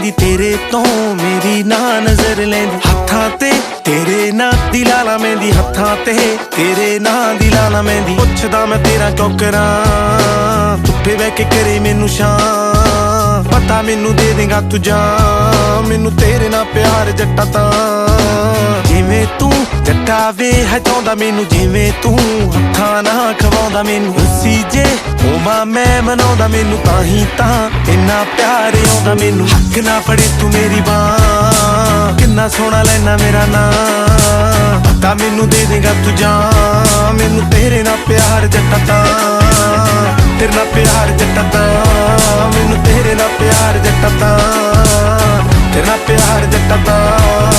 ਲੈਂਦੀ ਤੇਰੇ ਤੋਂ ਮੇਰੀ ਨਾ ਨਜ਼ਰ ਲੈਂਦੀ ਹੱਥਾਂ ਤੇ ਤੇਰੇ ਨਾਂ ਦੀ ਲਾਲਾ ਮਹਿੰਦੀ ਹੱਥਾਂ ਤੇ ਤੇਰੇ ਨਾਂ ਦੀ ਲਾਲਾ ਮਹਿੰਦੀ ਪੁੱਛਦਾ ਮੈਂ ਤੇਰਾ ਕਿਉਂ ਕਰਾਂ ਧੁੱਪੇ ਬਹਿ ਕੇ ਕਰੇ ਮੈਨੂੰ ਸ਼ਾਂ ਪਤਾ ਮੈਨੂੰ ਦੇ ਦੇਗਾ ਤੂੰ ਜਾਨ ਮੈਨੂੰ ਤੇਰੇ ਨਾਲ ਪਿਆਰ ਜੱਟਾ ਤਾਂ ਜਿਵੇਂ ਤੂੰ ਜੱਟਾ ਵੇ ਹਟਾਉਂਦਾ ਮੈਨੂੰ ਜਿਵੇਂ ਤੂੰ ਹੱਥਾਂ ਨਾਲ ਖਵਾਉਂਦਾ ਮੈਨੂੰ ਹੱਸੀ ਜੇ ਹੋਵਾਂ ਮੈਂ ਮਨਾਉਂਦਾ ਮੈਨੂੰ ਤਾਂ ਹੀ ਤਾਂ ਇੰਨਾ ਪਿਆਰ ਆਉਂਦਾ ਮੈਨੂੰ ਹੱਕ ਨਾ ਫੜੇ ਤੂੰ ਮੇਰੀ ਬਾਂਹ ਕਿੰਨਾ ਸੋਹਣਾ ਲੈਣਾ ਮੇਰਾ ਨਾਂ ਪਤਾ ਮੈਨੂੰ ਦੇ ਦੇਗਾ ਤੂੰ ਜਾਨ ਮੈਨੂੰ ਤੇਰੇ ਨਾਲ ਪਿਆਰ ਜੱਟਾ ਤਾਂ ਤੇਰੇ ਨਾਲ ਪਿਆਰ ਜੱਟਾ ਤਾਂ ਮੈਨੂੰ ਤੇਰੇ ਨਾਲ ਪਿਆਰ ਜੱਟਾ ਤਾਂ ਤੇਰੇ ਨਾਲ ਪਿਆਰ ਜੱਟਾ ਤਾਂ